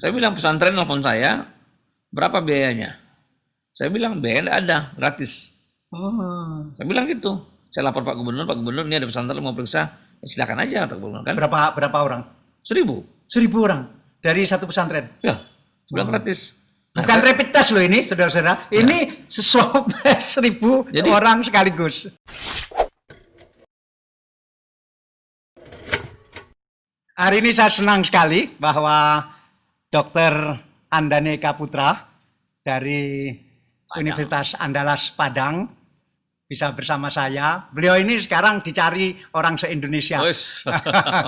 Saya bilang pesantren nelfon saya, berapa biayanya? Saya bilang biaya tidak ada, gratis. Oh. Saya bilang gitu. Saya lapor Pak Gubernur ini ada pesantren mau periksa, ya silakan aja Pak Gubernur kan. Berapa orang? 1.000. 1.000 orang dari satu pesantren. Ya, bilang gratis. Nah, Bukan rapid test loh ini, saudara-saudara. Ini swab 1.000 orang sekaligus. Hari ini saya senang sekali bahwa Dr. Andani Eka Putra dari Universitas Andalas Padang bisa bersama saya. Beliau ini sekarang dicari orang se-Indonesia.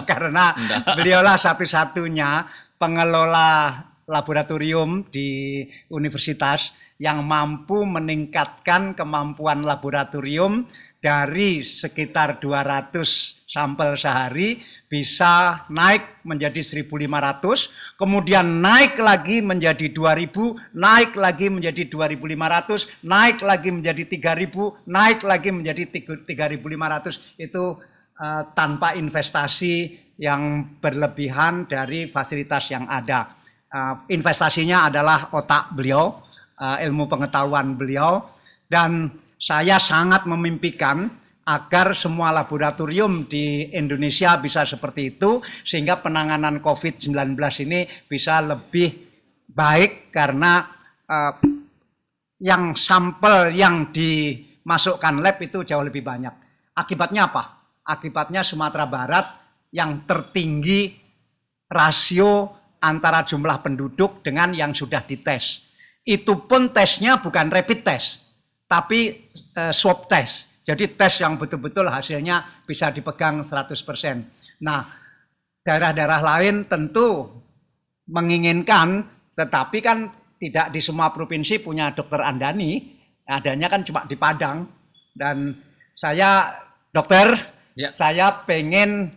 Karena beliaulah satu-satunya pengelola laboratorium di universitas yang mampu meningkatkan kemampuan laboratorium dari sekitar 200 sampel sehari bisa naik menjadi 1.500, kemudian naik lagi menjadi 2.000, naik lagi menjadi 2.500, naik lagi menjadi 3.000, naik lagi menjadi 3.500. Itu tanpa investasi yang berlebihan dari fasilitas yang ada. Investasinya adalah otak beliau, ilmu pengetahuan beliau, dan saya sangat memimpikan agar semua laboratorium di Indonesia bisa seperti itu, sehingga penanganan COVID-19 ini bisa lebih baik karena yang sampel yang dimasukkan lab itu jauh lebih banyak. Akibatnya apa? Akibatnya Sumatera Barat yang tertinggi rasio antara jumlah penduduk dengan yang sudah dites. Itu pun tesnya bukan rapid test, tapi swab test. Jadi tes yang betul-betul hasilnya bisa dipegang 100%. Nah, daerah-daerah lain tentu menginginkan, tetapi kan tidak di semua provinsi punya Dokter Andani, adanya kan cuma di Padang. Dan saya, dokter, saya pengen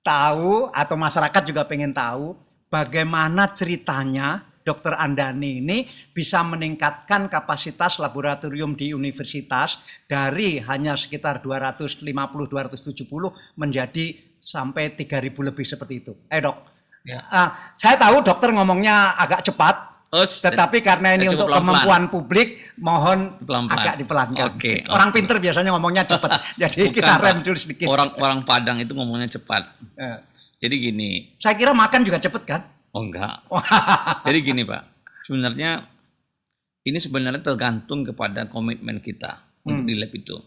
tahu, atau masyarakat juga pengen tahu, bagaimana ceritanya Dokter Andani ini bisa meningkatkan kapasitas laboratorium di universitas dari hanya sekitar 250-270 menjadi sampai 3.000 lebih seperti itu. Dok. Ya. Saya tahu dokter ngomongnya agak cepat, tetapi karena ini untuk kemampuan publik, mohon agak dipelankan. Orang pinter biasanya ngomongnya cepat, jadi kita rem dulu sedikit. Orang Padang itu ngomongnya cepat. Jadi gini. Saya kira makan juga cepat kan? Oh enggak. Jadi gini Pak, sebenarnya ini sebenarnya tergantung kepada komitmen kita untuk di lab itu.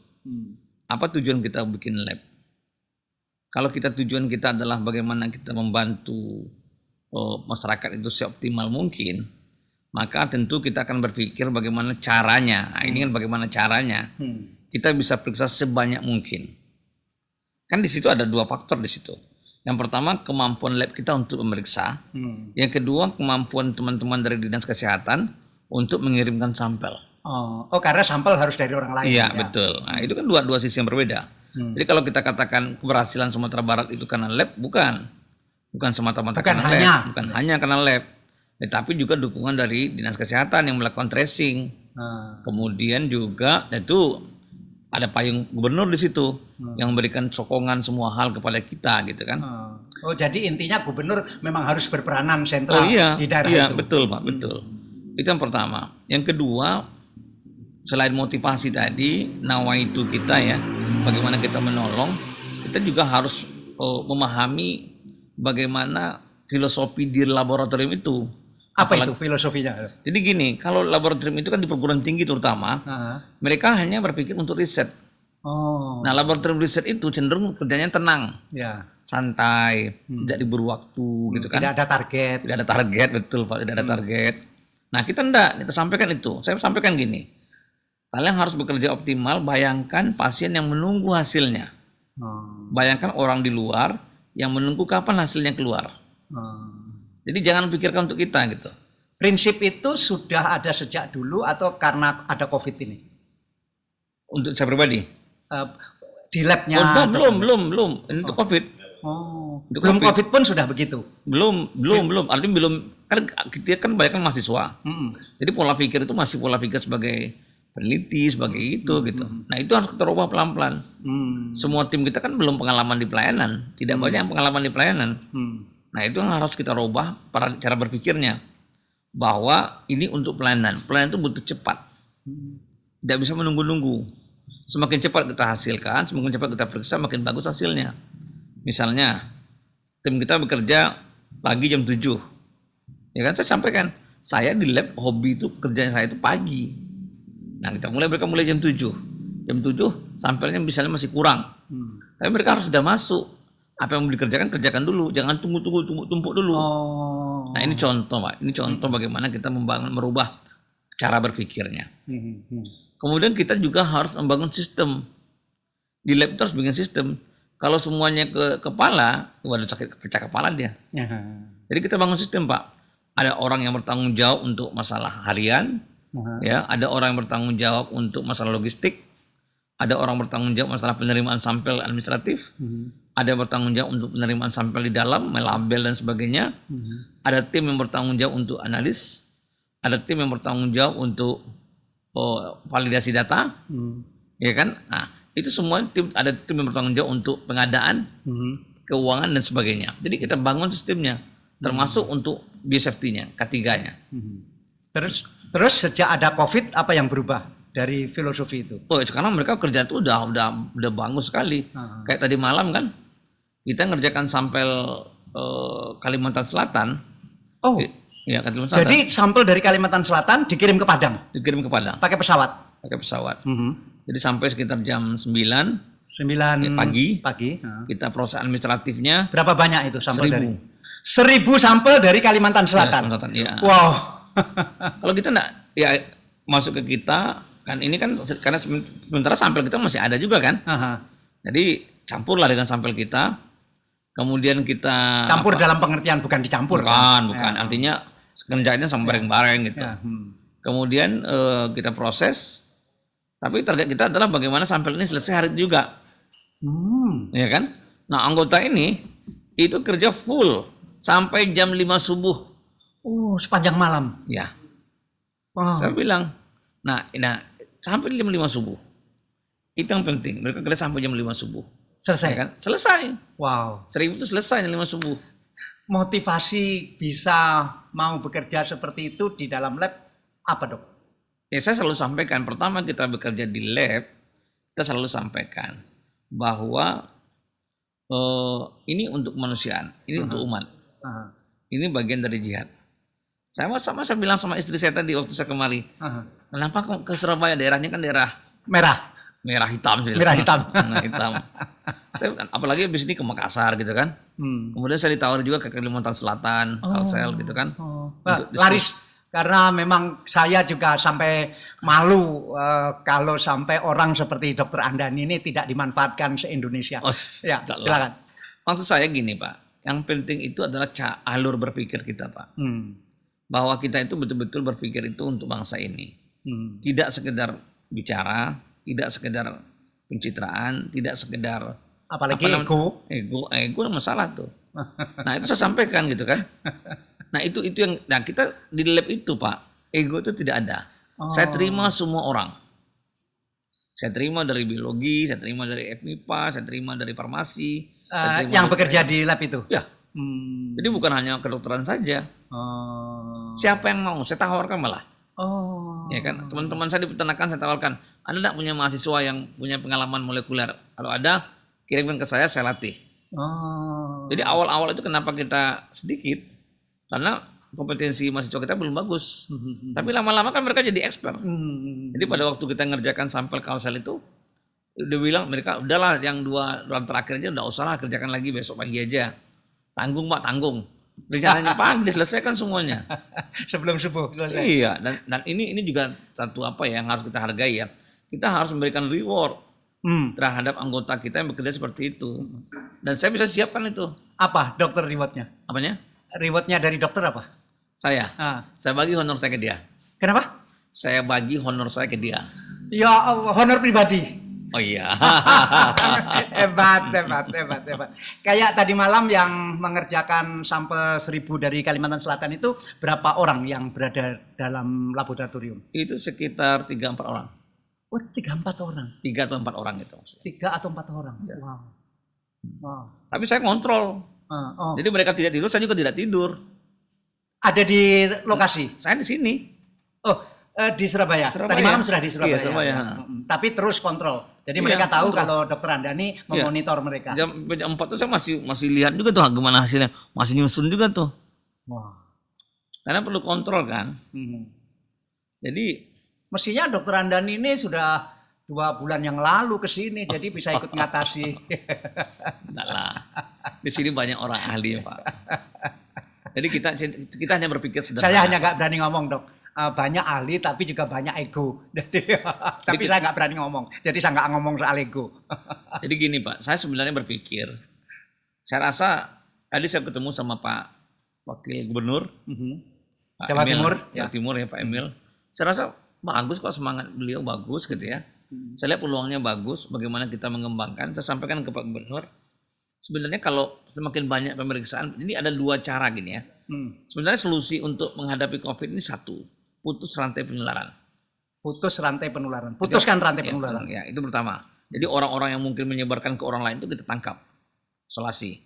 Apa tujuan kita bikin lab? Kalau tujuan kita adalah bagaimana kita membantu masyarakat itu seoptimal mungkin, maka tentu kita akan berpikir bagaimana caranya. Nah, ini kan bagaimana caranya kita bisa periksa sebanyak mungkin. Kan di situ ada dua faktor di situ. Yang pertama, kemampuan lab kita untuk memeriksa. Yang kedua, kemampuan teman-teman dari Dinas Kesehatan untuk mengirimkan sampel. Oh, karena sampel harus dari orang lain. Iya, betul. Nah, itu kan dua sisi yang berbeda. Jadi kalau kita katakan keberhasilan Sumatera Barat itu karena lab, bukan semata-mata karena lab. Bukan hanya karena lab. Tetapi juga dukungan dari Dinas Kesehatan yang melakukan tracing. Kemudian juga itu ada payung gubernur di situ yang memberikan sokongan semua hal kepada kita gitu kan. Oh, jadi intinya gubernur memang harus berperanan sentral di daerah itu. Iya, betul Pak, betul. Itu yang pertama. Yang kedua, selain motivasi tadi, nawaitu kita ya, bagaimana kita menolong, kita juga harus memahami bagaimana filosofi di laboratorium itu. Apa itu filosofinya? Jadi gini, kalau laboratorium itu kan di perguruan tinggi terutama, mereka hanya berpikir untuk riset. Nah, laboratorium riset itu cenderung kerjanya tenang, santai, tidak diburu waktu, gitu kan? Tidak ada target. Tidak ada target, betul Pak, tidak ada target. Nah, kita enggak, kita sampaikan itu. Saya sampaikan gini, kalian harus bekerja optimal. Bayangkan pasien yang menunggu hasilnya. Bayangkan orang di luar yang menunggu kapan hasilnya keluar. Jadi jangan pikirkan untuk kita gitu. Prinsip itu sudah ada sejak dulu atau karena ada COVID ini? Untuk saya pribadi? Di labnya? Belum. Untuk COVID. Untuk belum COVID pun sudah begitu? Belum. Artinya belum. Kita kan banyak mahasiswa. Jadi pola pikir itu masih pola pikir sebagai peneliti, sebagai itu gitu. Nah, itu harus kita rubah pelan-pelan. Semua tim kita kan belum pengalaman di pelayanan. Tidak banyak pengalaman di pelayanan. Nah itu yang harus kita rubah cara berpikirnya. Bahwa ini untuk pelayanan. Pelayanan itu butuh cepat. Tidak bisa menunggu-nunggu. Semakin cepat kita hasilkan, semakin cepat kita periksa, makin bagus hasilnya. Misalnya, tim kita bekerja pagi jam 7. Ya kan saya sampaikan, saya di lab hobi itu kerjanya saya itu pagi. Nah mereka mulai jam 7. Jam 7 sampelnya misalnya masih kurang. Tapi mereka harus sudah masuk. Apa yang mau dikerjakan, kerjakan dulu. Jangan tumpuk dulu. Nah ini contoh Pak. Ini contoh bagaimana kita merubah cara berpikirnya. Kemudian kita juga harus membangun sistem. Di lab itu harus bikin sistem. Kalau semuanya ke kepala, waduh sakit pecah kepala dia. Jadi kita bangun sistem Pak. Ada orang yang bertanggung jawab untuk masalah harian. Ya, ada orang yang bertanggung jawab untuk masalah logistik. Ada orang bertanggung jawab masalah penerimaan sampel administratif. Ada yang bertanggung jawab untuk penerimaan sampel di dalam, melabel dan sebagainya. Ada tim yang bertanggung jawab untuk analis. Ada tim yang bertanggung jawab untuk validasi data. Ya kan? Nah, itu semua ada tim yang bertanggung jawab untuk pengadaan, keuangan dan sebagainya. Jadi kita bangun sistemnya, termasuk untuk biosafety-nya, K3-nya. Terus sejak ada COVID apa yang berubah dari filosofi itu? Oh, sekarang mereka kerja itu udah bagus sekali. Kayak tadi malam kan, kita ngerjakan sampel Kalimantan Selatan. Oh, iya Kalimantan Selatan. Jadi sampel dari Kalimantan Selatan dikirim ke Padang? Dikirim ke Padang. Pakai pesawat? Pakai pesawat. Jadi sampai sekitar jam 9 pagi. Kita proses administratifnya. Berapa banyak itu sampel 1000. dari? 1000 sampel dari Kalimantan Selatan? Ya. Wow. Kalau kita enggak, ya masuk ke kita, kan ini kan karena sementara sampel kita masih ada juga kan. Jadi campurlah dengan sampel kita. Kemudian kita campur dalam pengertian bukan dicampur. Bukan. Artinya kerjanya sama bareng-bareng gitu. Kemudian kita proses. Tapi target kita adalah bagaimana sampel ini selesai hari itu juga. Ya kan? Nah, anggota ini itu kerja full sampai jam 5 subuh. Oh, sepanjang malam. Ya. Wow. Saya bilang, nah sampai jam 5 subuh. Itu yang penting. Mereka kerja sampai jam 5 subuh. Selesai? Ya kan? Selesai. Wow. 1000 itu selesai jam 5 subuh. Motivasi bisa mau bekerja seperti itu di dalam lab apa dok? Ya saya selalu sampaikan, pertama kita bekerja di lab, kita selalu sampaikan bahwa ini untuk kemanusiaan, ini untuk umat. Ini bagian dari jihad. Saya bilang sama istri saya tadi waktu saya kemari, kenapa ke Surabaya, daerahnya kan daerah merah hitam. Nah, hitam. Apalagi habis ini ke Makassar gitu kan. Kemudian saya ditawari juga ke Kalimantan Selatan, Kalsel gitu kan. Laris, karena memang saya juga sampai malu kalau sampai orang seperti Dokter Andani ini tidak dimanfaatkan se-Indonesia. Ya, silakan. Maksud saya gini Pak, yang penting itu adalah alur berpikir kita Pak. Bahwa kita itu betul-betul berpikir itu untuk bangsa ini. Tidak sekedar bicara, tidak sekedar pencitraan, tidak sekedar apalagi ego masalah tuh. Nah itu saya sampaikan gitu kan. Nah itu yang, nah kita di lab itu Pak, ego itu tidak ada. Saya terima semua orang. Saya terima dari biologi, saya terima dari FMIPA, saya terima dari farmasi. Yang bekerja di lab itu? Ya. Jadi bukan hanya kedokteran saja. Siapa yang mau, saya tawarkan malah. Ya kan, teman-teman saya di peternakan saya tawarkan, Anda tidak punya mahasiswa yang punya pengalaman molekuler? Kalau ada, kirimkan ke saya latih. Jadi awal-awal itu kenapa kita sedikit? Karena kompetensi mahasiswa kita belum bagus. Tapi lama-lama kan mereka jadi expert. Jadi pada waktu kita ngerjakan sampel kalsel itu, udah bilang mereka, udahlah yang 2 bulan terakhir aja udah usah lah, kerjakan lagi besok pagi aja. Tanggung Pak, tanggung. Rencananya pagi diselesaikan semuanya. Sebelum subuh selesai. Iya, dan ini juga satu yang harus kita hargai ya. Kita harus memberikan reward terhadap anggota kita yang bekerja seperti itu. Dan saya bisa siapkan itu. Apa dokter rewardnya? Apanya? Rewardnya dari dokter apa? Saya bagi honor saya ke dia. Kenapa? Saya bagi honor saya ke dia. Ya Allah, honor pribadi. Oh iya. Hebat. Kayak tadi malam yang mengerjakan sampel 1000 dari Kalimantan Selatan itu berapa orang yang berada dalam laboratorium? Itu sekitar 3-4 orang. Oh, 3-4 orang. 3 atau 4 orang itu. 3 atau 4 orang. Ya. Wow. Tapi saya kontrol. Oh. Jadi mereka tidak tidur, saya juga tidak tidur. Ada di lokasi? Saya di sini. Oh, di Surabaya. Tadi malam sudah di Surabaya. Iya, Surabaya. Tapi terus kontrol. Jadi mereka tahu kalau Dokter Andani memonitor mereka. Jam 4 tuh saya masih lihat juga tuh gimana hasilnya. Masih nyusun juga tuh. Wah. Karena perlu kontrol kan. Jadi mestinya Dokter Andani ini sudah 2 bulan yang lalu ke sini, jadi bisa ikut ngatasi. Enggak lah. Di sini banyak orang ahli, Pak. Jadi kita hanya berpikir sederhana. Saya hanya nggak berani ngomong, Dok. Banyak ahli tapi juga banyak ego. Tapi saya nggak berani ngomong. Jadi saya nggak ngomong soal ego. Jadi gini, Pak. Saya sebenarnya berpikir, saya rasa tadi saya ketemu sama Pak Wakil Gubernur, Pak Jawa Emil, Timur, Jawa Timur ya Pak Emil. Saya rasa bagus kok, semangat beliau bagus gitu ya. Saya lihat peluangnya bagus, bagaimana kita mengembangkan. Saya sampaikan ke Pak Gubernur, sebenarnya kalau semakin banyak pemeriksaan, ini ada 2 cara gini ya. Sebenarnya solusi untuk menghadapi COVID ini satu, putus rantai penularan. Putus rantai penularan. Putuskan rantai penularan. Ya, itu pertama. Jadi orang-orang yang mungkin menyebarkan ke orang lain itu kita tangkap, isolasi.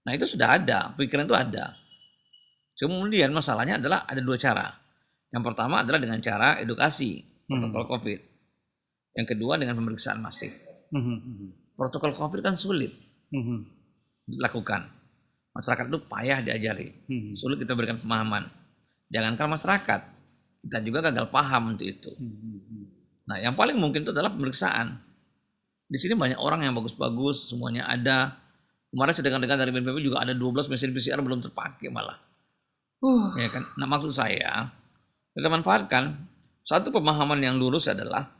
Nah itu sudah ada, pikiran itu ada. Kemudian masalahnya adalah ada 2 cara. Yang pertama adalah dengan cara edukasi protokol COVID. Yang kedua dengan pemeriksaan masif. Protokol COVID kan sulit dilakukan. Masyarakat itu payah diajari. Sulit kita berikan pemahaman. Jangankan masyarakat, kita juga gagal paham untuk itu. Nah yang paling mungkin itu adalah pemeriksaan. Di sini banyak orang yang bagus-bagus, semuanya ada. Kemarin saya dengar dari BNPB juga ada 12 mesin PCR belum terpakai malah. Ya kan? Nah maksud saya, kita manfaatkan. Satu pemahaman yang lurus adalah,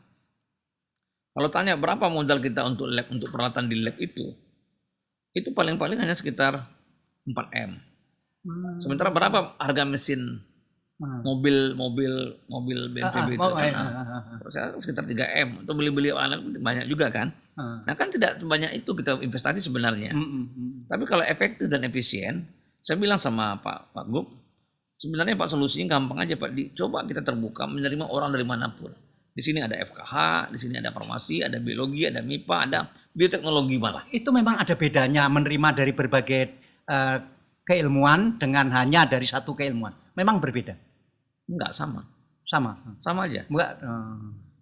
kalau tanya berapa modal kita untuk lab, untuk peralatan di lab itu paling-paling hanya sekitar 4M. Sementara berapa harga mesin mobil BNPB itu? Saya sekitar 3M. Atau beli-beli alat banyak juga kan? Nah kan tidak banyak itu kita investasi sebenarnya. Tapi kalau efektif dan efisien, saya bilang sama Pak Gub, sebenarnya Pak solusinya gampang aja Pak. Coba kita terbuka menerima orang dari manapun. Di sini ada FKH, di sini ada farmasi, ada biologi, ada MIPA, ada bioteknologi malah. Itu memang ada bedanya menerima dari berbagai keilmuan dengan hanya dari satu keilmuan. Memang berbeda. Enggak, sama. Sama aja. Enggak.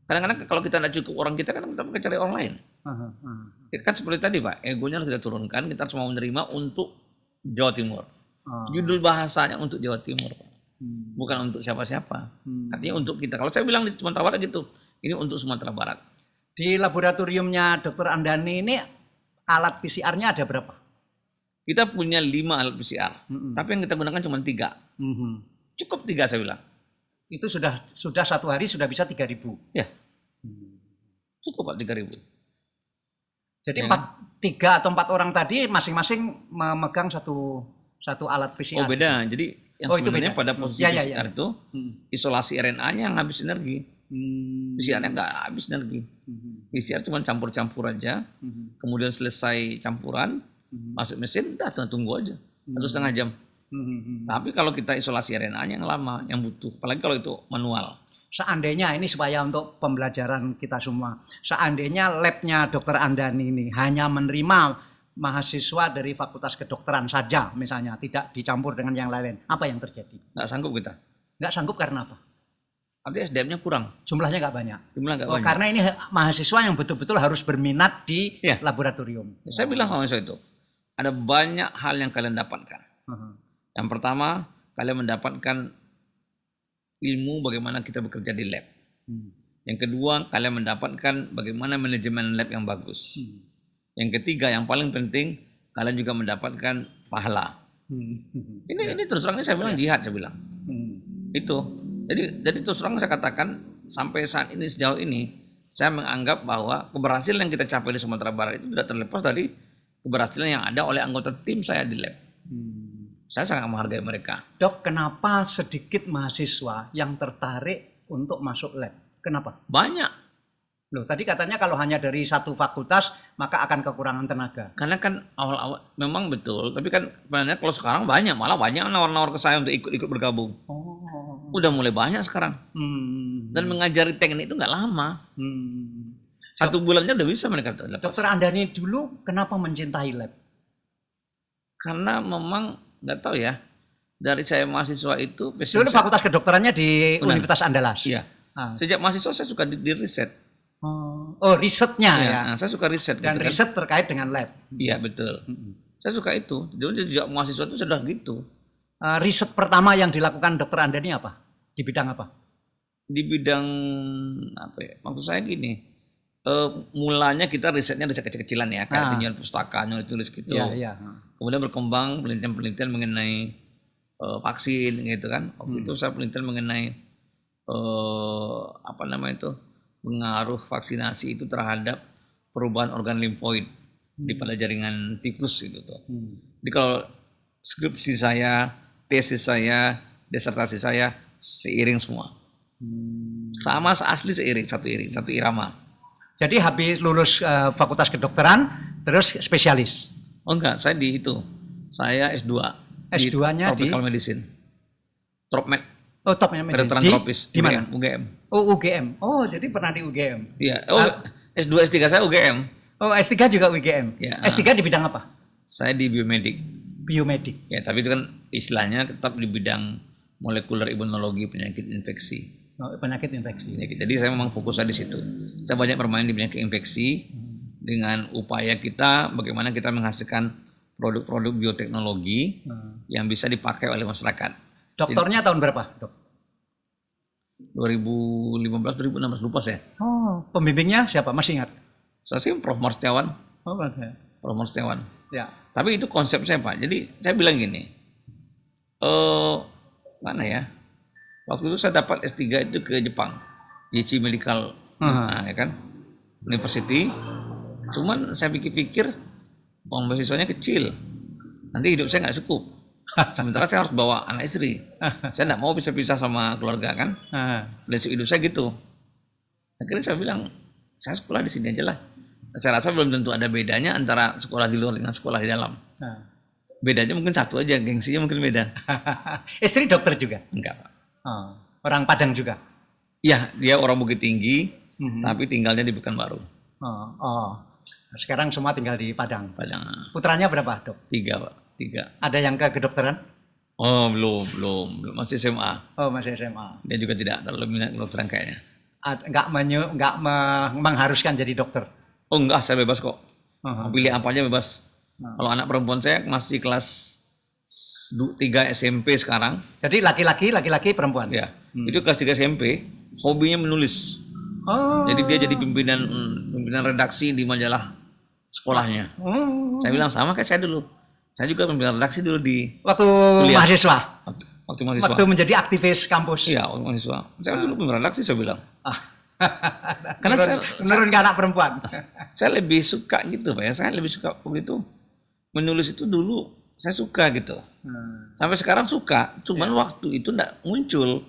Kadang-kadang kalau kita tidak cukup orang kita kan kita pakai cari orang lain. Kan seperti tadi Pak, egonya harus kita turunkan, kita harus mau menerima untuk Jawa Timur. Judul bahasanya untuk Jawa Timur Pak. Bukan untuk siapa-siapa. Artinya untuk kita. Kalau saya bilang di Sumatera Barat gitu, ini untuk Sumatera Barat. Di laboratoriumnya Dr. Andani ini alat PCR-nya ada berapa? Kita punya 5 alat PCR, tapi yang kita gunakan cuma 3. Cukup 3 saya bilang. Itu sudah 1 hari sudah bisa 3.000. Ya. Cukup Pak 3.000. Jadi ya, 3 atau 4 orang tadi masing-masing memegang satu alat PCR. Oh beda. Jadi yang sebenarnya pada posisi PCR itu isolasi RNA-nya yang habis energi. PCR-nya nggak habis energi. PCR cuma campur-campur aja. Kemudian selesai campuran, masuk mesin, udah tunggu aja. 1,5 jam. Tapi kalau kita isolasi RNA-nya yang lama, yang butuh. Apalagi kalau itu manual. Seandainya ini supaya untuk pembelajaran kita semua. Seandainya labnya Dr. Andani ini hanya menerima mahasiswa dari Fakultas Kedokteran saja misalnya, tidak dicampur dengan yang lain, apa yang terjadi? Nggak sanggup kita. Nggak sanggup karena apa? Artinya SDM-nya kurang. Jumlahnya nggak banyak. Banyak. Karena ini mahasiswa yang betul-betul harus berminat di laboratorium. Saya bilang sama mahasiswa itu, ada banyak hal yang kalian dapatkan. Yang pertama, kalian mendapatkan ilmu bagaimana kita bekerja di lab. Yang kedua, kalian mendapatkan bagaimana manajemen lab yang bagus. Yang ketiga, yang paling penting, kalian juga mendapatkan pahala. Ini terus terang saya bilang jihad, saya bilang. Itu. Jadi terus terang saya katakan, sampai saat ini, sejauh ini, saya menganggap bahwa keberhasilan yang kita capai di Sumatera Barat itu tidak terlepas dari keberhasilan yang ada oleh anggota tim saya di lab. Saya sangat menghargai mereka. Dok, kenapa sedikit mahasiswa yang tertarik untuk masuk lab? Kenapa? Banyak. Loh, tadi katanya kalau hanya dari satu fakultas maka akan kekurangan tenaga. Karena kan awal-awal memang betul, tapi kan sebenarnya kalau sekarang malah banyak nawar-nawar ke saya untuk ikut bergabung. Udah mulai banyak sekarang. Dan mengajari teknik itu nggak lama. 1 bulannya udah bisa mereka. Dokter Andani dulu kenapa mencintai lab? Karena memang nggak tahu ya, dari saya mahasiswa itu Dulu fakultas kedokterannya di Benar. Universitas Andalas. Iya. Sejak mahasiswa saya suka di riset. Oh, risetnya Iya, ya. nah, saya suka riset. Dan gitu kan. riset terkait dengan lab. Iya betul. Saya suka itu. Jadi sejak mahasiswa itu sudah gitu. Riset pertama yang dilakukan Dokter Anda ini apa? Di bidang apa? Di bidang apa ya? Maksud saya gini. Mulanya kita risetnya riset kecil-kecilan ya, kayak penjualan pustaka, nulis gitu. Iya. Kemudian berkembang penelitian-penelitian mengenai vaksin gitu kan. Waktu itu saya penelitian mengenai apa namanya itu, pengaruh vaksinasi itu terhadap perubahan organ limfoid di pada jaringan tikus gitu tuh. Jadi kalau skripsi saya, tesis saya, disertasi saya seiring semua. Sama asli seiring, satu irama. Jadi habis lulus fakultas kedokteran, terus spesialis? Oh enggak, saya di itu. Saya S2. S2-nya di? Tropical Medicine. Tropmed. Oh, topnya Kedokteran tropis. Di mana? UGM. Oh, UGM. Oh, jadi pernah di UGM. Iya. Oh, S2, S3 saya UGM. Oh, S3 juga UGM. Ya. S3 di bidang apa? Saya di biomedik. Biomedik. Ya, tapi itu kan istilahnya tetap di bidang molekuler imunologi penyakit infeksi. Penyakit infeksi. Jadi saya memang fokusnya di situ. Saya banyak bermain di penyakit infeksi dengan upaya kita bagaimana kita menghasilkan produk-produk bioteknologi yang bisa dipakai oleh masyarakat. Dokternya tahun berapa, Dok? 2015-2016 lupa saya. Oh, pembimbingnya siapa? Masih ingat? Saya sih Prof. Marstiawan. Oh, saya. Prof. Marstiawan. Ya. Tapi itu konsep saya Pak. Jadi saya bilang gini. Mana ya? Waktu itu saya dapat S3 itu ke Jepang, Yichi Medical, ya kan, University. Cuman saya pikir-pikir, uang beasiswanya kecil, nanti hidup saya nggak cukup. Sementara saya harus bawa anak istri, saya nggak mau pisah-pisah sama keluarga kan. Prinsip hidup saya gitu. Akhirnya saya bilang, saya sekolah di sini aja lah. Saya rasa belum tentu ada bedanya antara sekolah di luar dengan sekolah di dalam. Bedanya mungkin satu aja, gengsinya mungkin beda. Istri dokter juga? Enggak Pak. Orang Padang juga? Ya, dia orang Bukit Tinggi, tapi tinggalnya di Pekanbaru. Sekarang semua tinggal di Padang. Padang. Putranya berapa, Dok? 3 Pak, 3. Ada yang ke kedokteran? Oh, belum. Masih SMA. Oh, masih SMA. Dia juga tidak terlalu minat kedokteran kayaknya. Enggak mengharuskan jadi dokter? Oh enggak, saya bebas kok. Pilih apa aja bebas. Kalau anak perempuan saya masih kelas 3 SMP sekarang. Jadi laki-laki perempuan? Ya, itu kelas 3 SMP, hobinya menulis. Jadi dia jadi pimpinan redaksi di majalah sekolahnya. Saya bilang sama kayak saya dulu. Saya juga pimpinan redaksi dulu di waktu kuliah. Mahasiswa. Waktu mahasiswa. Waktu menjadi aktivis kampus. Iya, waktu mahasiswa. Saya dulu pimpinan redaksi saya bilang. Karena menurun ke anak perempuan. Saya lebih suka gitu Pak ya. Saya lebih suka begitu. Menulis itu dulu saya suka gitu. Sampai sekarang suka, cuman waktu itu enggak muncul.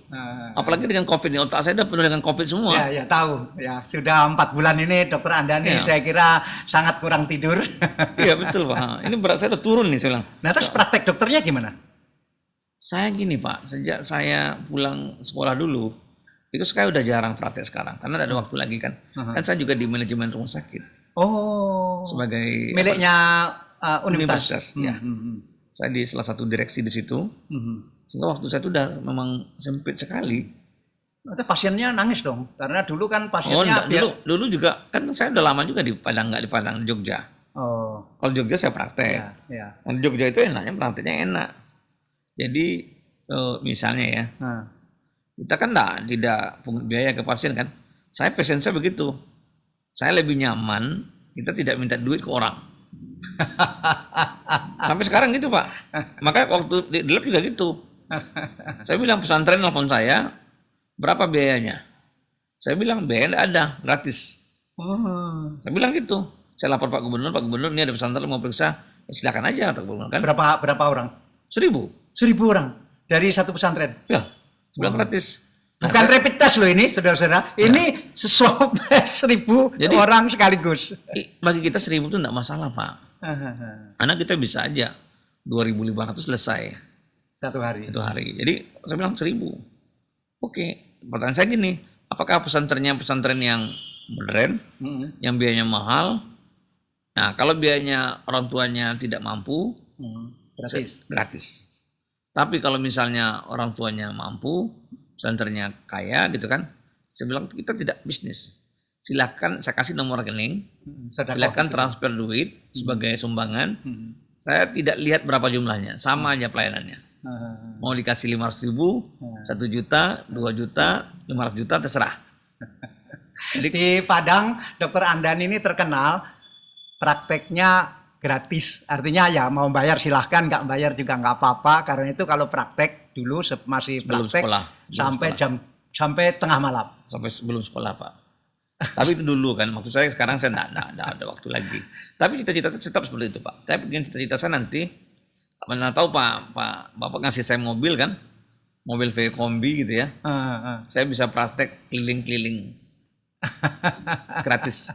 Apalagi dengan COVID ini, otak saya udah penuh dengan COVID semua. Ya tahu. Ya, sudah 4 bulan ini Dokter Anda nih saya kira sangat kurang tidur. Iya betul Pak. Ini berat saya udah turun nih saya bilang. Nah, terus praktek dokternya gimana? Saya gini Pak, sejak saya pulang sekolah dulu, itu saya udah jarang praktek sekarang karena ada waktu lagi kan. Kan saya juga di manajemen rumah sakit. Oh. Sebagai miliknya universitas. Ya. Saya di salah satu direksi di situ. Sehingga waktu saya itu udah memang sempit sekali. Itu pasiennya nangis dong, karena dulu kan pasiennya. Dulu juga kan saya udah lama juga di Padang, nggak di Padang, di Jogja. Kalau Jogja saya praktek. Di Jogja itu enaknya prakteknya enak. Jadi misalnya ya, kita kan tidak pungut biaya ke pasien kan. Pasien saya begitu. Saya lebih nyaman, kita tidak minta duit ke orang. Sampai sekarang gitu Pak. Makanya waktu di lab juga gitu. Saya bilang pesantren nelfon saya, berapa biayanya? Saya bilang biaya enggak ada, gratis. Saya bilang gitu. Saya lapor Pak Gubernur ini ada pesantren mau periksa, silakan aja Pak Gubernur kan. Berapa orang? 1.000 orang dari satu pesantren. Ya, bilang gratis. Bukan rapid test loh ini, saudara-saudara. Ini swab 1.000 orang sekaligus. Bagi kita 1.000 itu enggak masalah Pak. Karena kita bisa aja 2.500 selesai. Satu hari. Jadi saya bilang 1.000. Oke, pertanyaan saya gini, apakah pesantren yang modern, yang biayanya mahal? Nah, kalau biayanya orang tuanya tidak mampu, Gratis. Tapi kalau misalnya orang tuanya mampu, senternya kaya gitu kan, saya bilang kita tidak bisnis. Silakan saya kasih nomor rekening, silakan transfer duit sebagai sumbangan. Saya tidak lihat berapa jumlahnya, sama aja pelayanannya. Mau dikasih 500.000, 1 juta, 2 juta, 500 juta terserah. Jadi di Padang, Dokter Andani ini terkenal prakteknya gratis. Artinya ya mau bayar silahkan, nggak bayar juga nggak apa-apa. Karena itu kalau praktek dulu masih praktek sampai tengah malam. Sampai sebelum sekolah, Pak. Tapi itu dulu kan, maksud saya sekarang saya enggak ada waktu lagi. Tapi cita-cita tetap seperti itu, Pak. Saya pengen cita-cita saya nanti, mana tahu Bapak ngasih saya mobil kan, mobil V kombi gitu ya. Saya bisa praktek keliling-keliling gratis.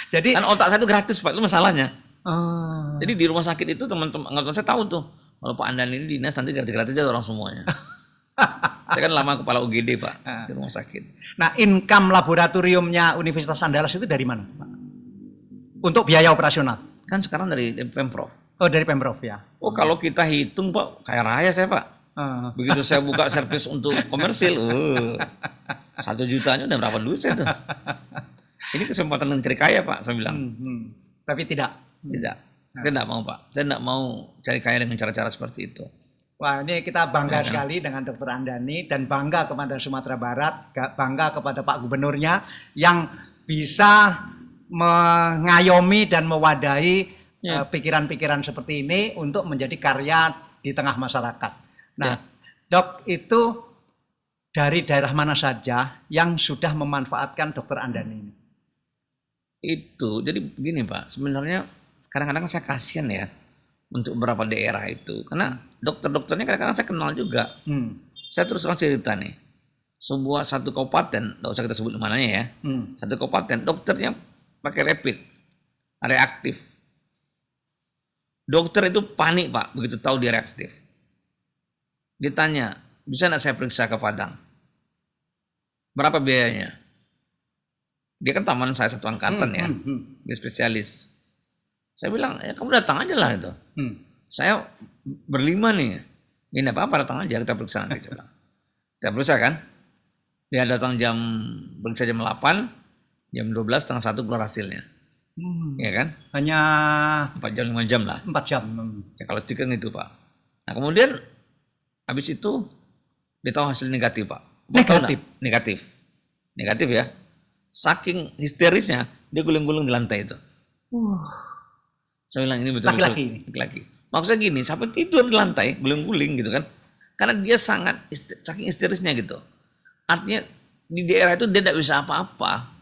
Jadi kan otak saya itu gratis, Pak, itu masalahnya. Jadi di rumah sakit itu teman-teman angkatan saya tahu tuh, kalau Pak Andani ini dinas nanti gratis-gratis aja orang semuanya. Saya kan lama kepala UGD, Pak, di rumah sakit. Nah, income laboratoriumnya Universitas Andalas itu dari mana, Pak? Untuk biaya operasional? Kan sekarang dari Pemprov. Oh, dari Pemprov ya. Oh, kalau kita hitung, Pak, kaya raya saya, Pak. Begitu saya buka servis untuk komersil, 1 jutanya udah berapa duit saya tuh. Ini kesempatan mencari kaya, Pak, saya bilang. Tapi tidak. Tidak. Saya tidak mau, Pak. Saya tidak mau cari kaya dengan cara-cara seperti itu. Wah, ini kita bangga sekali dengan Dokter Andani dan bangga kepada Sumatera Barat, bangga kepada Pak Gubernurnya yang bisa mengayomi dan mewadahi pikiran-pikiran seperti ini untuk menjadi karya di tengah masyarakat. Nah, Dok, itu dari daerah mana saja yang sudah memanfaatkan Dokter Andani ini? Itu, jadi begini Pak, sebenarnya kadang-kadang saya kasihan ya untuk beberapa daerah itu, karena dokter-dokternya kadang-kadang saya kenal juga. Saya terus terang cerita nih, satu kabupaten, nggak usah kita sebut mananya ya, satu kabupaten dokternya pakai rapid, reaktif. Dokter itu panik Pak, begitu tahu dia reaktif. Ditanya, bisa nggak saya periksa ke Padang? Berapa biayanya? Dia kan taman saya satu angkatan ya, dia spesialis. Saya bilang, ya kamu datang aja lah itu. Saya berlima nih, ini apa-apa datang aja kita periksa nanti. Saya periksa kan, dia datang periksa jam 8, jam 12, setengah 1 keluar hasilnya. Ya kan? Hanya 4 jam, 5 jam lah. 4 jam. Ya kalau tiket itu Pak. Nah kemudian, habis itu, dia tahu hasil negatif Pak. Negatif ya. Saking histerisnya, dia guling-guling di lantai itu. Saya bilang ini betul-betul laki-laki. Maksudnya gini, sampai tidur di lantai, guling-guling gitu kan. Karena dia saking histerisnya gitu. Artinya di daerah itu dia tidak bisa apa-apa.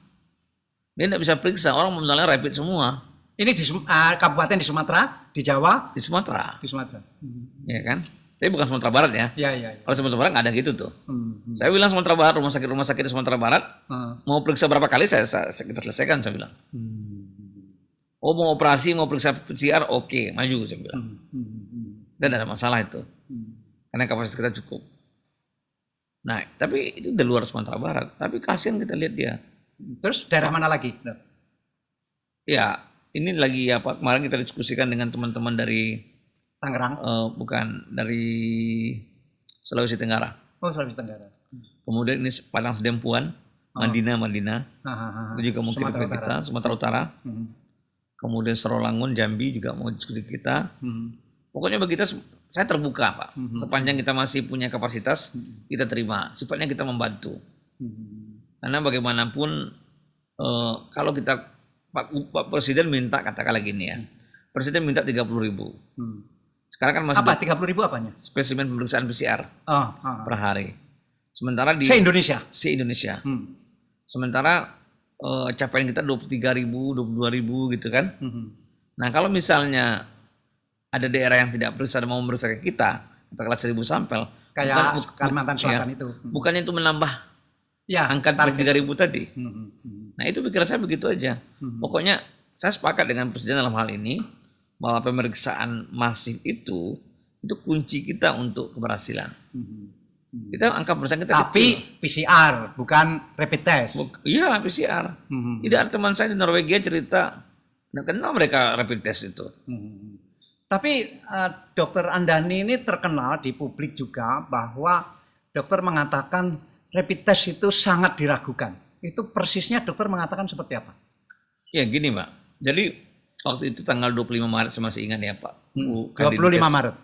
Dia tidak bisa periksa, orang misalnya rapid semua. Ini di kabupaten di Sumatera, di Jawa? Di Sumatera. Di Sumatera. Ya kan? Saya bukan Sumatera Barat ya. Iya. Kalau Sumatera Barat nggak ada gitu tuh. Saya bilang Sumatera Barat, rumah sakit di Sumatera Barat, mau periksa berapa kali kita selesaikan, saya bilang. Oh mau operasi, mau periksa PCR, oke, maju saya bilang. Dan tidak ada masalah itu. Karena kapasitas kita cukup. Nah, tapi itu di luar Sumatera Barat. Tapi kasihan kita lihat dia. Terus daerah mana lagi? Ya, ini lagi apa? Kemarin kita diskusikan dengan teman-teman dari Tangerang. Bukan, dari Sulawesi Tenggara. Oh, Sulawesi Tenggara. Kemudian ini Padang Sedempuan, Mandina. Itu juga mau kirim ke kita, Sumatera Utara. Kemudian Serolangun, Jambi juga mau diskusi kita. Pokoknya bagi kita, saya terbuka Pak. Sepanjang kita masih punya kapasitas, kita terima. Sifatnya kita membantu. Karena bagaimanapun, kalau kita, Pak Presiden minta, katakanlah gini ya. Presiden minta 30.000. Sekarang kan masih... Apa? 30.000 apanya? Spesimen pemeriksaan PCR per hari. Sementara di... Se-Indonesia? Se-Indonesia. Sementara capaian kita 23.000, 22.000 gitu kan. Nah kalau misalnya ada daerah yang tidak periksa dan mau memeriksa ke kita, katakanlah 1.000 sampel. Kayak Kalimantan Selatan itu. Bukannya itu menambah angka 23.000 tadi. Nah itu pikiran saya begitu aja. Pokoknya saya sepakat dengan Presiden dalam hal ini, bahwa pemeriksaan masif itu kunci kita untuk keberhasilan. Kita angka pemeriksaan kita tapi kecil. PCR bukan rapid test. Iya PCR. Tidak ada teman saya di Norwegia cerita, nggak kenal mereka rapid test itu. Tapi Dokter Andani ini terkenal di publik juga bahwa dokter mengatakan rapid test itu sangat diragukan. Itu persisnya dokter mengatakan seperti apa? Ya gini Pak, jadi waktu itu tanggal 25 Maret saya masih ingat ya Pak. 25 Maret.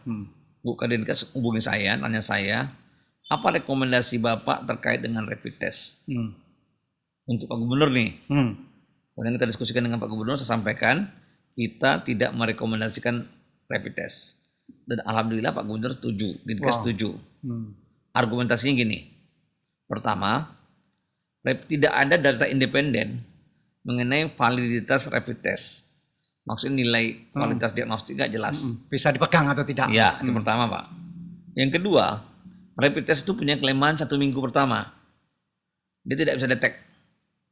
Bu Kadinkes hubungi saya, tanya saya, apa rekomendasi Bapak terkait dengan rapid test? Untuk Pak Gubernur nih. Kemudian kita diskusikan dengan Pak Gubernur, saya sampaikan kita tidak merekomendasikan rapid test. Dan alhamdulillah Pak Gubernur setuju, Dinkes setuju. Argumentasinya gini, pertama, tidak ada data independen mengenai validitas rapid test. Maksudnya nilai kualitas diagnostik nggak jelas. Bisa dipegang atau tidak? Ya, itu pertama Pak. Yang kedua, rapid test itu punya kelemahan 1 minggu pertama. Dia tidak bisa detek.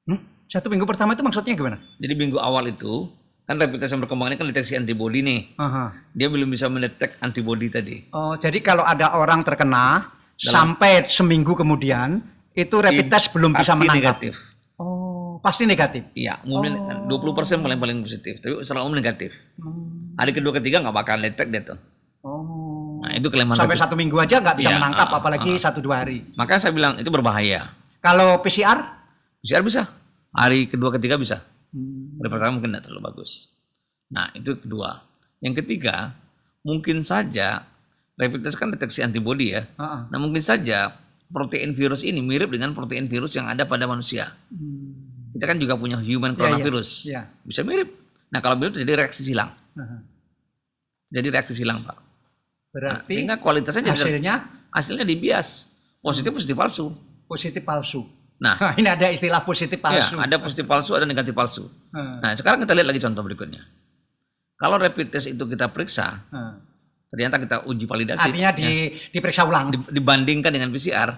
1 minggu pertama itu maksudnya gimana? Jadi minggu awal itu, kan rapid test yang berkembang ini kan deteksi antibody nih. Dia belum bisa mendetek antibody tadi. Oh, jadi kalau ada orang terkena, sampai seminggu kemudian, itu rapid test belum bisa menangkap? Negatif. Oh, pasti negatif? Iya, umumnya 20% paling positif, tapi secara umum negatif. Hari kedua ketiga nggak bakal detek dia tuh. Nah, itu kelemahan. Sampai 1 minggu aja nggak bisa menangkap, apalagi 1-2 hari. Makanya saya bilang itu berbahaya. Kalau PCR? PCR bisa. Hari kedua ketiga bisa. Hari pertama mungkin tidak terlalu bagus. Nah, itu kedua. Yang ketiga, mungkin saja rapid test kan deteksi antibody ya. Nah, mungkin saja protein virus ini mirip dengan protein virus yang ada pada manusia. Kita kan juga punya human coronavirus. Bisa mirip. Nah, kalau mirip terjadi reaksi silang. Jadi reaksi silang, Pak. Berarti sehingga kualitasnya hasilnya dibias. Positif palsu. Positif palsu. Nah, ini ada istilah positif palsu. Ya, ada positif palsu, ada negatif palsu. Nah, sekarang kita lihat lagi contoh berikutnya. Kalau rapid test itu kita periksa, ternyata kita uji validasi. Artinya diperiksa ulang. Dibandingkan dengan PCR.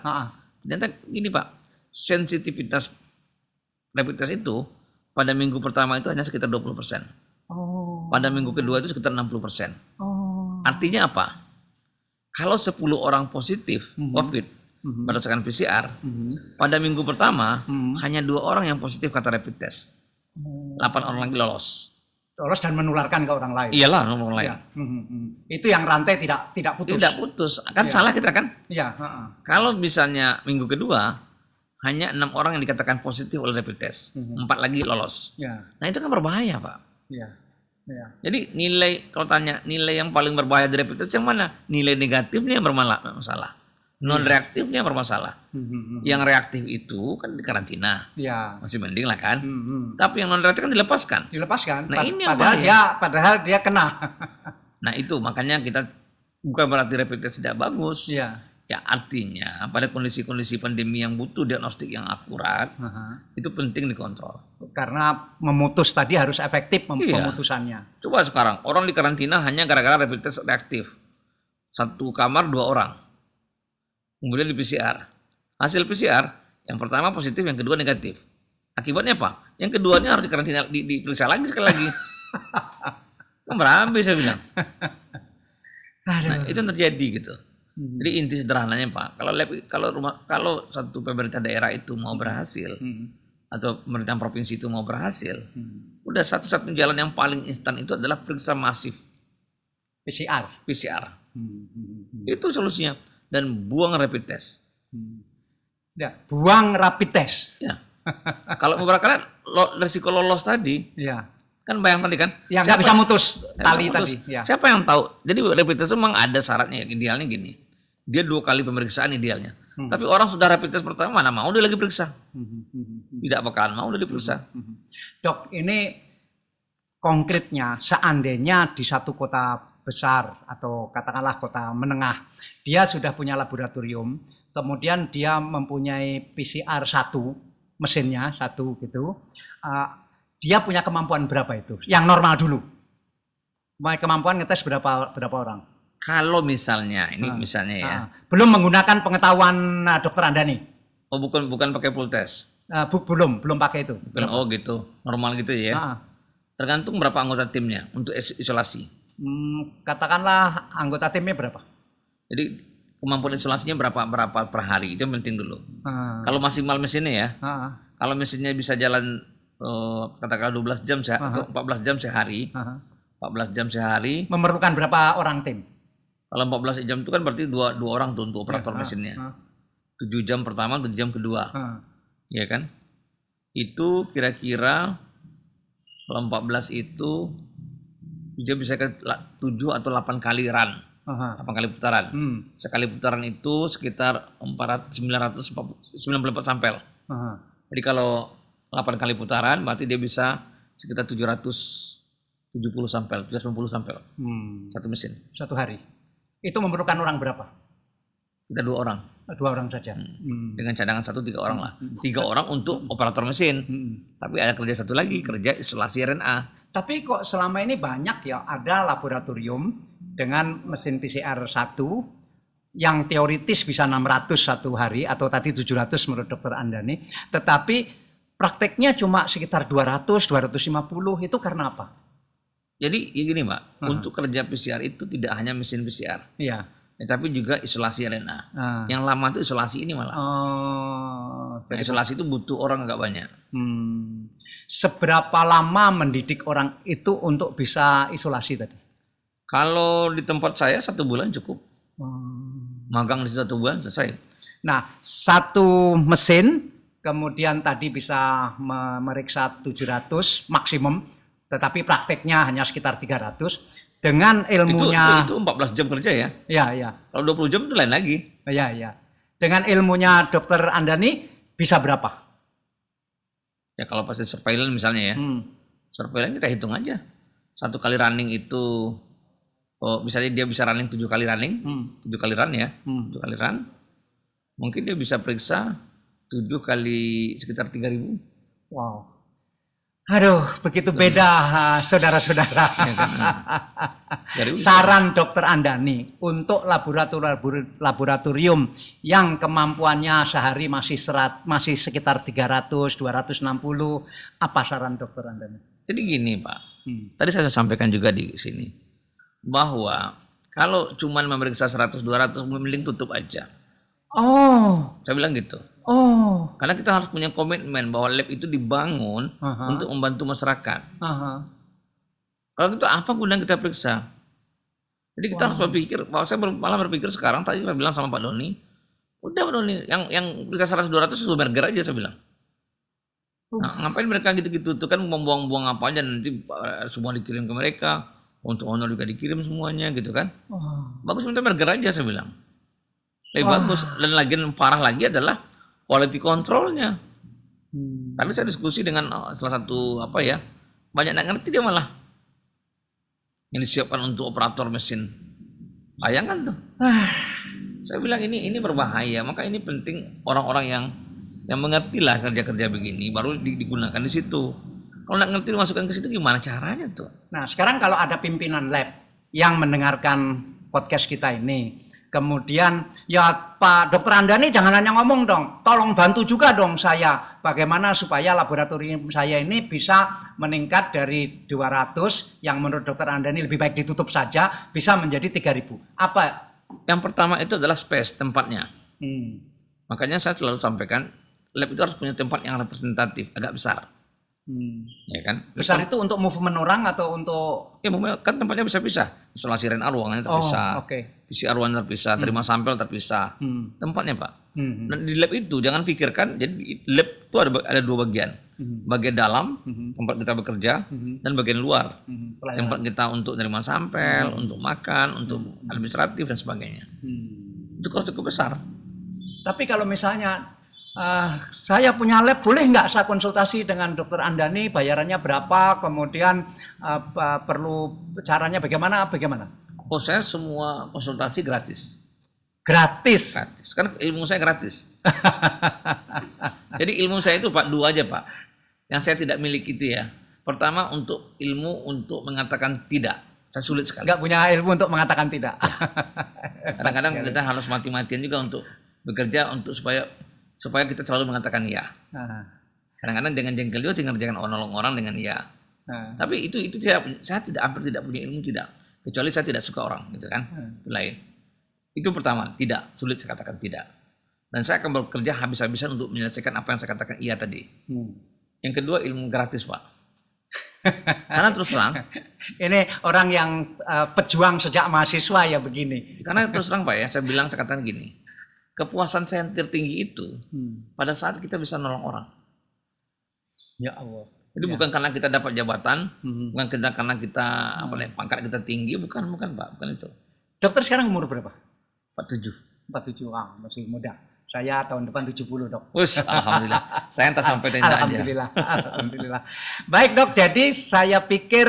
Ternyata gini Pak, sensitivitas rapid test itu pada minggu pertama itu hanya sekitar 20%. Pada minggu kedua itu sekitar 60%. Artinya apa? Kalau 10 orang positif COVID berdasarkan PCR, pada minggu pertama hanya 2 orang yang positif kata rapid test. 8 orang lagi lolos. Lolos dan menularkan ke orang lain. Iyalah, orang lain. Itu yang rantai tidak putus. Tidak putus. Kan salah kita kan? Iya. Kalau misalnya minggu kedua hanya 6 orang yang dikatakan positif oleh rapid test, 4 lagi lolos. Nah, itu kan berbahaya, Pak. Jadi kalau tanya nilai yang paling berbahaya dari rapid test yang mana? Nilai negatifnya yang bermasalah. Non reaktifnya bermasalah. Yang reaktif itu kan di karantina. Masih mending lah kan. Tapi yang non reaktif kan dilepaskan. Nah, ini yang padahal dia kena. Nah, itu makanya kita bukan berarti rapid test tidak bagus. Ya artinya pada kondisi-kondisi pandemi yang butuh diagnostik yang akurat, itu penting dikontrol. Karena memutus tadi harus efektif pemutusannya. Coba sekarang orang di karantina hanya gara-gara rapid test reaktif. 1 kamar 2 orang. Kemudian di PCR. Hasil PCR yang pertama positif, yang kedua negatif. Akibatnya apa? Yang keduanya harus dikarantina, diperiksa lagi sekali lagi. Kan berabe saya bilang. Nah, itu yang terjadi gitu. Jadi inti sederhananya Pak, kalau satu pemerintah daerah itu mau berhasil atau pemerintah provinsi itu mau berhasil, udah satu-satunya jalan yang paling instan itu adalah periksa masif PCR. Itu solusinya, dan buang rapid test. Buang rapid test. Kalau beberapa kali risiko lolos tadi, kan bayang tadi kan, yang nggak bisa mutus tali tadi. Siapa yang tahu? Jadi rapid test memang ada syaratnya, idealnya gini. Dia 2 kali pemeriksaan idealnya. Tapi orang sudah rapid test pertama, mana mau dia lagi periksa? Tidak bakalan mau dia diperiksa. Dok, ini konkretnya seandainya di satu kota besar atau katakanlah kota menengah, dia sudah punya laboratorium, kemudian dia mempunyai PCR 1, mesinnya 1 gitu, dia punya kemampuan berapa itu? Yang normal dulu. Kemampuan ngetes berapa orang? Kalau misalnya, misalnya ya. Belum menggunakan pengetahuan Dokter Andani. Oh, bukan pakai full test. Belum pakai itu. Oh gitu, normal gitu ya. Tergantung berapa anggota timnya untuk isolasi. Katakanlah anggota timnya berapa? Jadi kemampuan isolasinya berapa per hari, itu yang penting dulu. Kalau maksimal mesinnya ya, kalau mesinnya bisa jalan katakanlah 12 jam atau 14 jam sehari, 14 jam sehari. Memerlukan berapa orang tim? Kalau 14 jam itu kan berarti dua orang tuh untuk operator mesinnya. 7 jam pertama, 7 jam kedua. Ya kan? Itu kira-kira kalau 14 itu dia bisa ke 7 atau 8 kali run. 8 kali putaran. Sekali putaran itu sekitar 994 sampel. Jadi kalau 8 kali putaran berarti dia bisa sekitar 770 sampel, 780 sampel. Satu mesin. Satu hari. Itu memerlukan orang berapa? Kita 2 orang. 2 orang saja. Dengan cadangan 1 3 orang lah. 3 orang untuk operator mesin. Tapi ada kerja satu lagi, kerja isolasi RNA. Tapi kok selama ini banyak ya ada laboratorium dengan mesin PCR 1 yang teoritis bisa 600 satu hari atau tadi 700 menurut Dokter Andani, tetapi prakteknya cuma sekitar 200, 250, itu karena apa? Jadi ya gini Mbak, untuk kerja PCR itu tidak hanya mesin PCR. Iya. Tapi juga isolasi RNA. Yang lama itu isolasi ini malah. Nah, isolasi itu butuh orang agak banyak. Seberapa lama mendidik orang itu untuk bisa isolasi tadi? Kalau di tempat saya 1 bulan cukup. Magang di situ 1 bulan selesai. Nah, satu mesin kemudian tadi bisa memeriksa 700 maksimum, tetapi prakteknya hanya sekitar 300 dengan ilmunya. Itu 14 jam kerja ya? Iya. Kalau 20 jam itu lain lagi. Iya. Dengan ilmunya Dokter Andani bisa berapa? Ya kalau pasti surveillance misalnya ya. Surveillance kita hitung aja. 1 kali running itu misalnya dia bisa running 7 kali running, 7 kali run ya, 7 kali run. Mungkin dia bisa periksa 7 kali sekitar 3.000. Wow. Aduh, begitu beda saudara-saudara. Saran Dokter Andani untuk laboratorium yang kemampuannya sehari masih sekitar 300, 260, apa saran Dokter Andani? Jadi gini Pak, tadi saya sampaikan juga di sini, bahwa kalau cuma memeriksa 100-200 mending tutup aja. Saya bilang gitu. Karena kita harus punya komitmen bahwa lab itu dibangun untuk membantu masyarakat. Kalau gitu apa gunanya kita periksa? Jadi kita harus berpikir, saya malah berpikir sekarang, tadi saya bilang sama Pak Doni, udah Pak Doni, yang periksa 100-200 burger aja saya bilang. Nah, ngapain mereka gitu-gitu, itu kan membuang-buang apa aja, nanti semua dikirim ke mereka, untuk honor juga dikirim semuanya gitu kan. Bagus minta burger aja saya bilang. Lebih bagus, dan lagi parah lagi adalah quality controlnya. Tapi saya diskusi dengan salah satu banyak yang ngerti dia malah. Yang disiapkan untuk operator mesin. Bayangkan tuh. Saya bilang ini berbahaya, maka ini penting orang-orang yang mengerti lah kerja-kerja begini, baru digunakan di situ. Kalau nggak ngerti dimasukkan ke situ gimana caranya tuh? Nah sekarang kalau ada pimpinan lab yang mendengarkan podcast kita ini, kemudian ya Pak Dokter Andani jangan hanya ngomong dong, tolong bantu juga dong saya bagaimana supaya laboratorium saya ini bisa meningkat dari 200 yang menurut Dokter Andani lebih baik ditutup saja bisa menjadi 3.000. Apa? Yang pertama itu adalah space, tempatnya. Makanya saya selalu sampaikan lab itu harus punya tempat yang representatif, agak besar. Ya kan? Besar itu untuk movement orang atau untuk? Ya kan tempatnya bisa-bisa. Isolasi RNA ruangannya terpisah. PCR ruangan terpisah, terima sampel terpisah. Tempatnya Pak. Dan di lab itu jangan pikirkan, jadi lab itu ada 2 bagian. Bagian dalam, tempat kita bekerja, dan bagian luar. Tempat kita untuk menerima sampel, untuk makan, untuk administratif dan sebagainya. Itu cukup besar. Tapi kalau misalnya saya punya lab, boleh nggak saya konsultasi dengan Dokter Andani, bayarannya berapa, kemudian perlu caranya bagaimana? Saya semua konsultasi gratis. Gratis? Gratis, kan ilmu saya gratis. Jadi ilmu saya itu Pak 2 aja Pak, yang saya tidak miliki itu ya. Pertama untuk ilmu untuk mengatakan tidak, saya sulit sekali. Nggak punya ilmu untuk mengatakan tidak. Kadang-kadang kita harus mati-matian juga untuk bekerja untuk supaya kita selalu mengatakan iya. Kadang-kadang dengan jengkel juga ngerjakan nolong orang dengan iya. Tapi itu saya hampir tidak punya ilmu, tidak. Kecuali saya tidak suka orang, gitu kan. Itu lain. Itu pertama, tidak. Sulit saya katakan tidak. Dan saya akan bekerja habis-habisan untuk menyelesaikan apa yang saya katakan iya tadi. Yang kedua ilmu gratis Pak. Karena terus terang, Ini orang yang pejuang sejak mahasiswa ya begini. karena terus terang Pak ya, saya katakan gini, kepuasan saya yang tertinggi itu pada saat kita bisa nolong orang. Ya Allah. Jadi Ya. bukan karena kita dapat jabatan, bukan karena kita pangkat kita tinggi, bukan Pak, bukan itu. Dokter sekarang umur berapa? 47. 47, masih muda. Saya tahun depan 70, Dok. Wus, alhamdulillah. Saya entah sampai tenda aja. Alhamdulillah, alhamdulillah. Baik, Dok, jadi saya pikir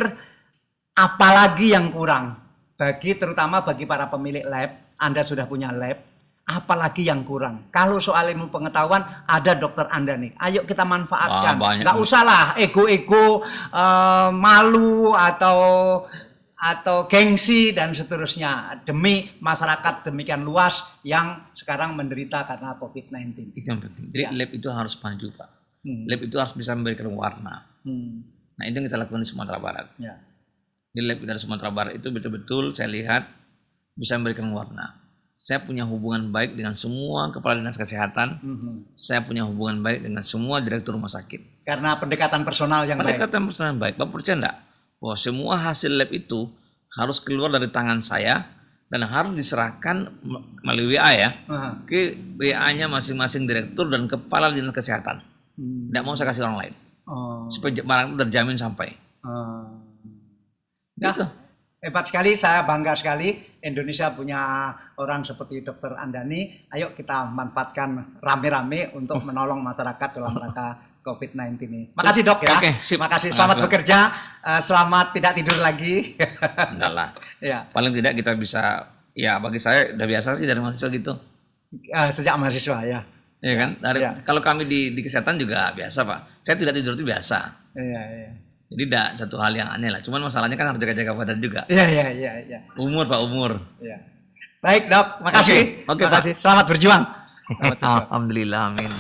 apalagi yang kurang terutama bagi para pemilik lab, Anda sudah punya lab, apalagi yang kurang. Kalau soal ilmu pengetahuan ada Dokter Andani. Ayo kita manfaatkan. Nggak usah lah ego-ego, malu atau gengsi dan seterusnya demi masyarakat demikian luas yang sekarang menderita karena COVID-19. Itu yang penting. Jadi lab itu harus maju Pak. Lab itu harus bisa memberikan warna. Nah itu yang kita lakukan di Sumatera Barat. Ya. Di lab dari Sumatera Barat itu betul-betul saya lihat bisa memberikan warna. Saya punya hubungan baik dengan semua kepala dinas kesehatan. Saya punya hubungan baik dengan semua direktur rumah sakit. Karena pendekatan personal yang baik. Pendekatan personal yang baik. Bapak percaya enggak? Bahwa semua hasil lab itu harus keluar dari tangan saya dan harus diserahkan melalui WA ya ke WA-nya masing-masing direktur dan kepala dinas kesehatan. Tidak mau saya kasih orang lain. Supaya barang itu terjamin sampai. Nah, Gitu. hebat sekali, saya bangga sekali Indonesia punya orang seperti Dokter Andani. Ayo kita manfaatkan rame-rame untuk menolong masyarakat dalam rangka COVID-19 ini. Makasih Dok ya. Oke, sip. Makasih, selamat bekerja, selamat tidak tidur lagi. Enggak lah. Ya. Paling tidak kita bisa, ya bagi saya udah biasa sih dari mahasiswa gitu. Sejak mahasiswa ya. Ya kan? Kalau kami di kesehatan juga biasa Pak. Saya tidak tidur itu biasa. Iya. Jadi tidak satu hal yang aneh lah. Cuman masalahnya kan harus jaga-jaga badan juga. Iya. Umur Pak, umur. Iya. Baik Dok, makasih. Oke, makasih. Selamat berjuang. Alhamdulillah, amin.